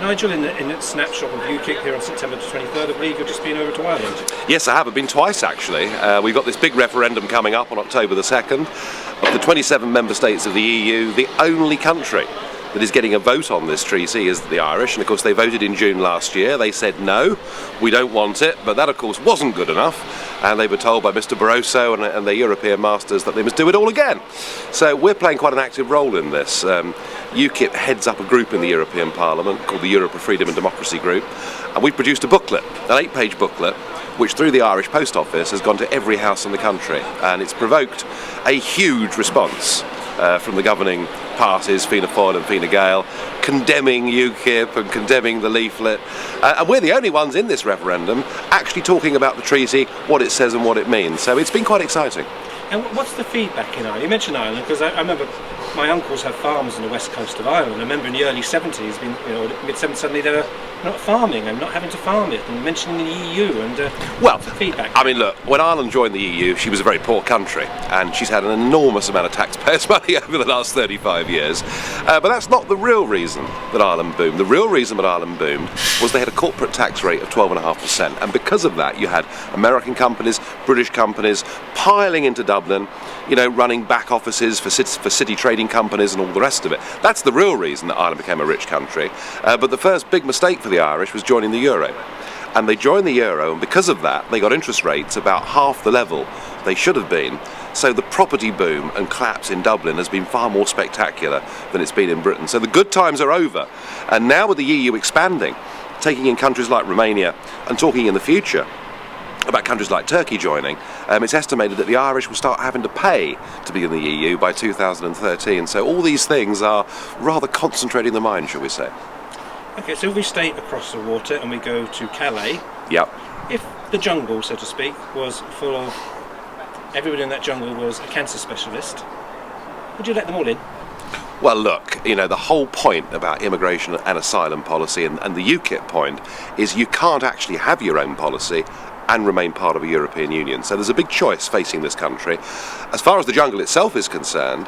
Nigel, in the snapshot of UKIP here on September the 23rd, I believe you've just been over to Ireland. Yes, I have. I've been twice, actually. We've got this big referendum coming up on October the 2nd. Of the 27 member states of the EU, the only country that is getting a vote on this treaty is the Irish, and of course they voted in June last year. They said no, we don't want it, but that of course wasn't good enough, and they were told by Mr Barroso and their European masters that they must do it all again. So we're playing quite an active role in this. UKIP heads up a group in the European Parliament called the Europe of Freedom and Democracy Group, and we've produced a booklet, an 8-page booklet, which through the Irish Post Office has gone to every house in the country, and it's provoked a huge response from the governing parties, Fianna Fáil and Fine Gael, condemning UKIP and condemning the leaflet. And we're the only ones in this referendum actually talking about the treaty, what it says and what it means. So it's been quite exciting. And what's the feedback in Ireland? You mentioned Ireland, because I remember my uncles have farms on the west coast of Ireland. I remember in the early 70s, mid-70s, suddenly they were not farming and not having to farm it, and mentioning the EU, and well, the feedback. I mean, look, when Ireland joined the EU, she was a very poor country, and she's had an enormous amount of taxpayers' money over the last 35 years. But that's not the real reason that Ireland boomed. The real reason that Ireland boomed was they had a corporate tax rate of 12.5%, and because of that, you had American companies, British companies piling into Dublin, running back offices for city trading companies and all the rest of it. That's the real reason that Ireland became a rich country. But the first big mistake for the Irish was joining the euro. And they joined the euro, and because of that, they got interest rates about half the level they should have been. So the property boom and collapse in Dublin has been far more spectacular than it's been in Britain. So the good times are over. And now with the EU expanding, taking in countries like Romania and talking in the future about countries like Turkey joining, it's estimated that the Irish will start having to pay to be in the EU by 2013. So all these things are rather concentrating the mind, shall we say. Okay, so if we stay across the water and we go to Calais, Yep. if the jungle, so to speak, was full of everybody in that jungle was a cancer specialist, would you let them all in? Well, look, the whole point about immigration and asylum policy and the UKIP point is you can't actually have your own policy and remain part of a European Union. So there's a big choice facing this country. As far as the jungle itself is concerned,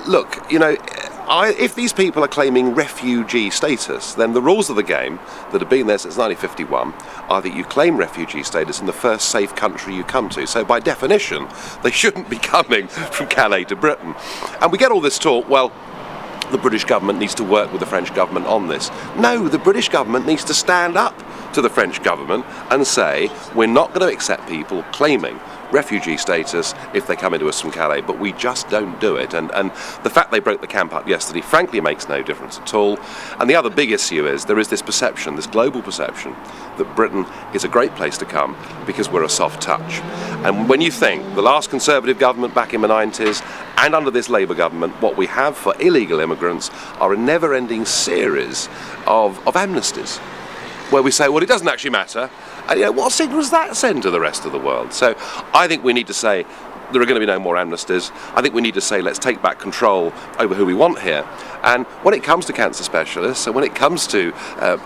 look, if these people are claiming refugee status, then the rules of the game that have been there since 1951 are that you claim refugee status in the first safe country you come to. So by definition, they shouldn't be coming from Calais to Britain. And we get all this talk, well, the British government needs to work with the French government on this. No, the British government needs to stand up to the French government and say, we're not going to accept people claiming refugee status if they come into us from Calais, but we just don't do it. And the fact they broke the camp up yesterday frankly makes no difference at all. And the other big issue is there is this perception, this global perception, that Britain is a great place to come because we're a soft touch. And when you think the last Conservative government back in the 90s and under this Labour government, what we have for illegal immigrants are a never-ending series of amnesties where we say, well, it doesn't actually matter. And, what signal does that send to the rest of the world? So I think we need to say there are going to be no more amnesties. I think we need to say let's take back control over who we want here. And when it comes to cancer specialists and when it comes to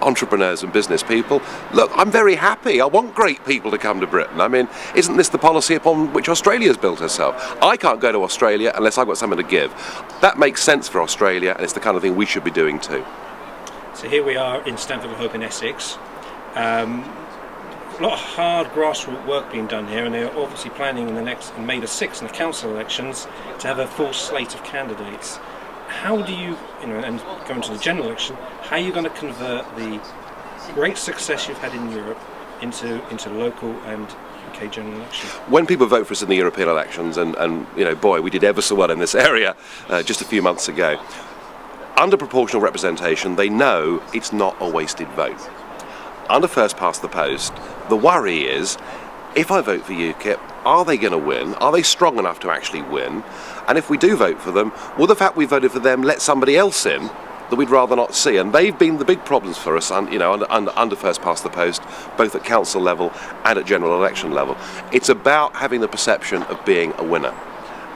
entrepreneurs and business people, look, I'm very happy. I want great people to come to Britain. I mean, isn't this the policy upon which Australia's built herself? I can't go to Australia unless I've got something to give. That makes sense for Australia, and it's the kind of thing we should be doing too. So here we are in Stanford-le-Hope in Essex. A lot of hard grassroots work being done here, and they're obviously planning in May the 6th in the council elections to have a full slate of candidates. How do you, and going to the general election, how are you going to convert the great success you've had in Europe into local and UK general election? When people vote for us in the European elections, and boy, we did ever so well in this area just a few months ago, under proportional representation, they know it's not a wasted vote. Under first past the post, the worry is, if I vote for UKIP, are they going to win? Are they strong enough to actually win? And if we do vote for them, will the fact we voted for them let somebody else in that we'd rather not see? And they've been the big problems for us, under first past the post, both at council level and at general election level. It's about having the perception of being a winner.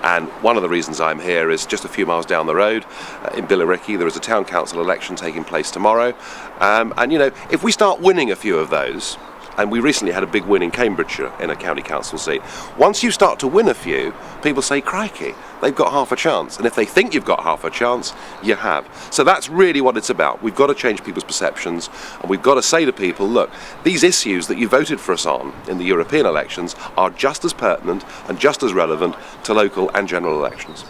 And one of the reasons I'm here is just a few miles down the road in Billericay, there is a town council election taking place tomorrow. And if we start winning a few of those, And we recently had a big win in Cambridgeshire in a county council seat. Once you start to win a few, people say, crikey, they've got half a chance. And if they think you've got half a chance, you have. So that's really what it's about. We've got to change people's perceptions, and we've got to say to people, look, these issues that you voted for us on in the European elections are just as pertinent and just as relevant to local and general elections.